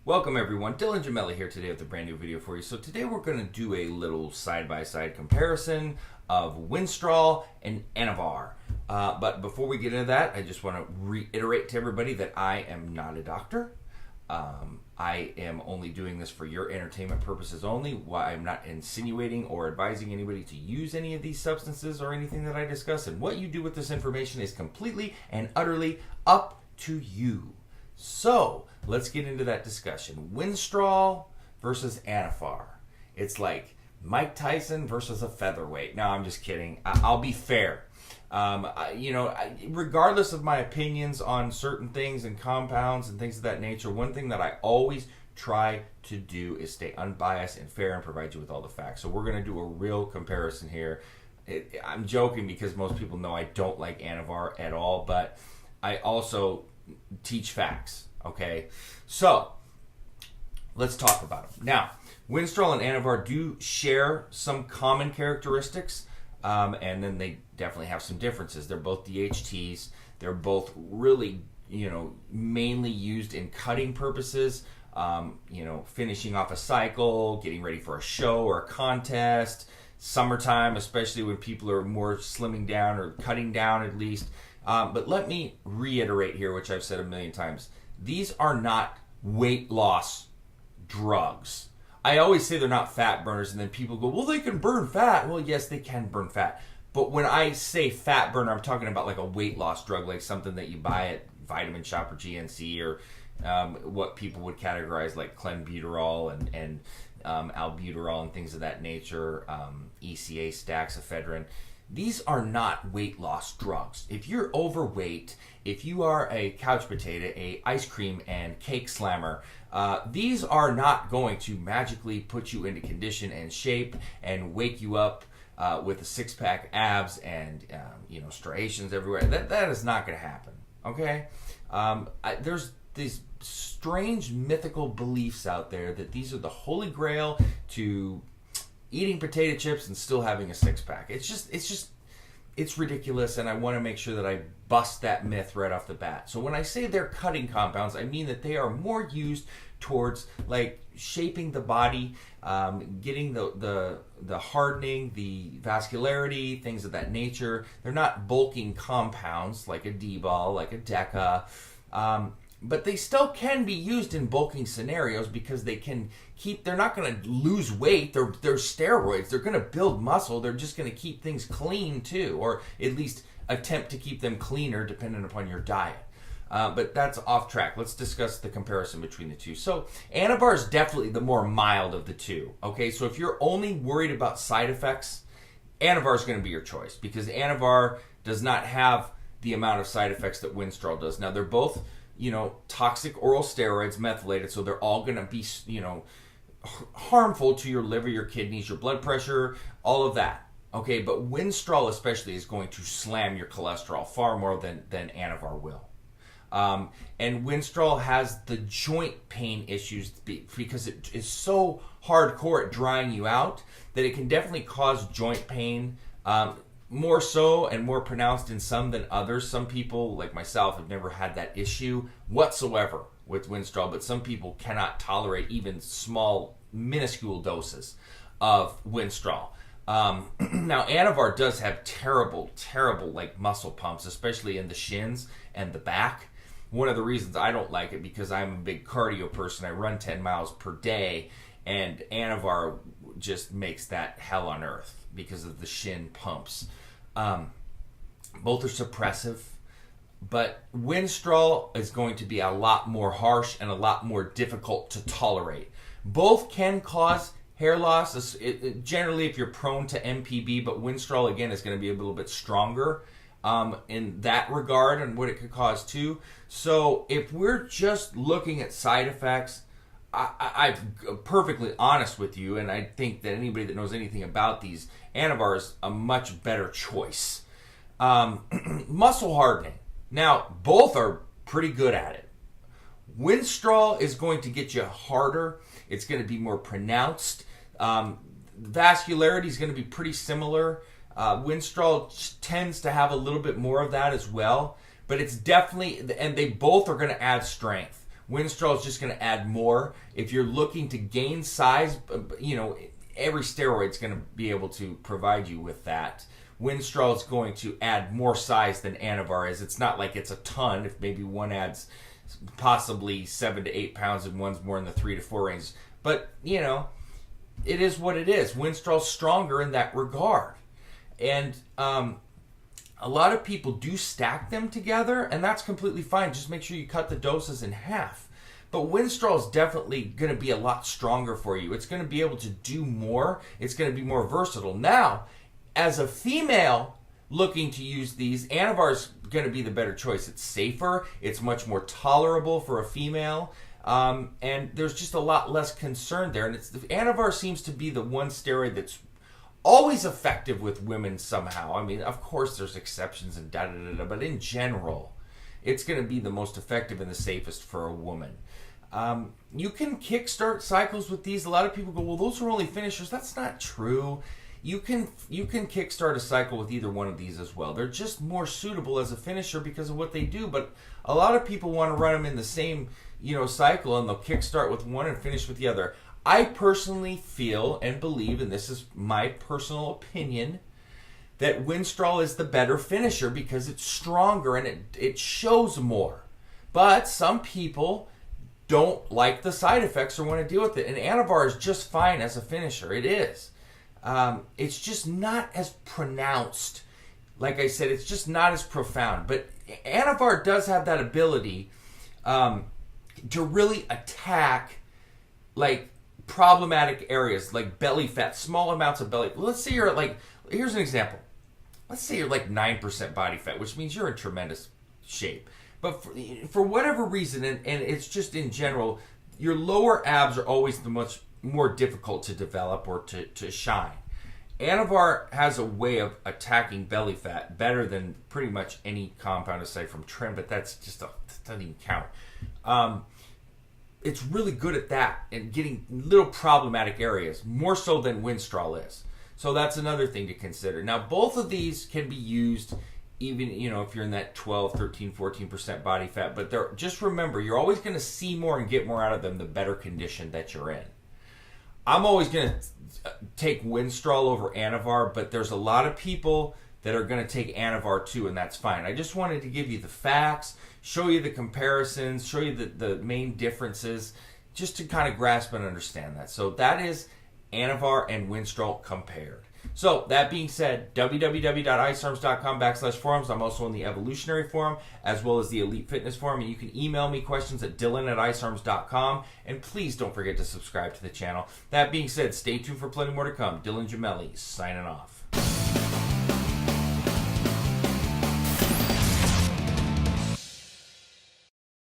Welcome everyone, Dylan Gemelli here today with a brand new video for you. So today we're going to do a little side-by-side comparison of Winstrol and Anavar. But before we get into that, I just want to reiterate to everybody that I am not a doctor. I am only doing this for your entertainment purposes only. Why I'm not insinuating or advising anybody to use any of these substances or anything that I discuss. And what you do with this information is completely and utterly up to you. So let's get into that discussion. Winstrol versus Anavar. It's like Mike Tyson versus a featherweight. No, I'm just kidding. I'll be fair. Regardless of my opinions on certain things and compounds and things of that nature, one thing that I always try to do is stay unbiased and fair and provide you with all the facts. So we're going to do a real comparison here. I'm joking because most people know I don't like Anavar at all, but I also teach facts. Okay, so let's talk about them. Now, Winstrol and Anavar do share some common characteristics, and then they definitely have some differences. They're both DHTs. They're both really, mainly used in cutting purposes, finishing off a cycle, getting ready for a show or a contest, summertime, especially when people are more slimming down or cutting down at least. But let me reiterate here, which I've said a million times. These are not weight loss drugs. I always say they're not fat burners, and then people go, well, they can burn fat. Well, yes, they can burn fat. But when I say fat burner, I'm talking about like a weight loss drug, like something that you buy at Vitamin Shop or GNC, or what people would categorize like clenbuterol and albuterol and things of that nature, ECA, staxephedrine. These are not weight loss drugs. If you're overweight, if you are a couch potato, a ice cream and cake slammer, these are not going to magically put you into condition and shape and wake you up with a six-pack abs and striations everywhere. That is not going to happen. Okay, there's these strange mythical beliefs out there that these are the holy grail to eating potato chips and still having a six-pack. It's ridiculous, and I want to make sure that I bust that myth right off the bat. So when I say they're cutting compounds, I mean that they are more used towards like shaping the body, getting the hardening, the vascularity, things of that nature. They're not bulking compounds like a D-ball, like a DECA. But they still can be used in bulking scenarios because they're not going to lose weight. They're steroids. They're going to build muscle. They're just going to keep things clean too, or at least attempt to keep them cleaner depending upon your diet. But that's off track. Let's discuss the comparison between the two. So Anavar is definitely the more mild of the two. Okay, so if you're only worried about side effects, Anavar is going to be your choice because Anavar does not have the amount of side effects that Winstrol does. Now they're both toxic oral steroids, methylated, so they're all going to be, harmful to your liver, your kidneys, your blood pressure, all of that. Okay, but Winstrol especially is going to slam your cholesterol far more than Anavar will. And Winstrol has the joint pain issues because it is so hardcore at drying you out that it can definitely cause joint pain, more so and more pronounced in some than others. Some people, like myself, have never had that issue whatsoever with Winstrol, but some people cannot tolerate even small, minuscule doses of Winstrol. Now, Anavar does have terrible, like muscle pumps, especially in the shins and the back. One of the reasons I don't like it because I'm a big cardio person. I run 10 miles per day, and Anavar just makes that hell on earth because of the shin pumps. Both are suppressive, but Winstrol is going to be a lot more harsh and a lot more difficult to tolerate. Both can cause hair loss, generally if you're prone to MPB, but Winstrol, again, is going to be a little bit stronger in that regard and what it could cause too. So if we're just looking at side effects, I'm perfectly honest with you, and I think that anybody that knows anything about these, Anavar is a much better choice. Muscle hardening. Now, both are pretty good at it. Winstrol is going to get you harder. It's going to be more pronounced. Vascularity is going to be pretty similar. Winstrol tends to have a little bit more of that as well, but it's definitely, and they both are going to add strength. Winstrol is just going to add more. If you're looking to gain size, every steroid's going to be able to provide you with that. Winstrol is going to add more size than Anavar is. It's not like it's a ton. If maybe one adds possibly 7 to 8 pounds and one's more in the 3 to 4 range. But, it is what it is. Winstrol's stronger in that regard. And a lot of people do stack them together, and that's completely fine. Just make sure you cut the doses in half. But Winstrol is definitely going to be a lot stronger for you. It's going to be able to do more. It's going to be more versatile. Now, as a female looking to use these, Anavar is going to be the better choice. It's safer. It's much more tolerable for a female. And there's just a lot less concern there. And Anavar seems to be the one steroid that's always effective with women somehow. I mean, of course there's exceptions and da-da-da-da, but in general, it's going to be the most effective and the safest for a woman. You can kickstart cycles with these. A lot of people go, well, those are only finishers. That's not true. You can kickstart a cycle with either one of these as well. They're just more suitable as a finisher because of what they do, but a lot of people want to run them in the same, cycle, and they'll kickstart with one and finish with the other. I personally feel and believe, and this is my personal opinion, that Winstrol is the better finisher because it's stronger and it shows more. But some people don't like the side effects or want to deal with it. And Anavar is just fine as a finisher. It is. It's just not as pronounced. Like I said, it's just not as profound. But Anavar does have that ability to really attack, like, problematic areas like belly fat, small amounts of belly. Let's say you're at here's an example. Let's say you're like 9% body fat, which means you're in tremendous shape. But for whatever reason, and it's just in general, your lower abs are always the much more difficult to develop or to shine. Anavar has a way of attacking belly fat better than pretty much any compound aside from trim, but that doesn't even count. It's really good at that and getting little problematic areas, more so than Winstrol is. So that's another thing to consider. Now, both of these can be used even, if you're in that 12, 13, 14% body fat. But just remember, you're always going to see more and get more out of them the better condition that you're in. I'm always going to take Winstrol over Anavar, but there's a lot of people that are going to take Anavar too, and that's fine. I just wanted to give you the facts, show you the comparisons, show you the main differences, just to kind of grasp and understand that. So that is Anavar and Winstrol compared. So that being said, www.icearms.com/forums. I'm also on the Evolutionary Forum as well as the Elite Fitness Forum, and you can email me questions at dylan@icearms.com, and please don't forget to subscribe to the channel. That being said, stay tuned for plenty more to come. Dylan Gemelli signing off.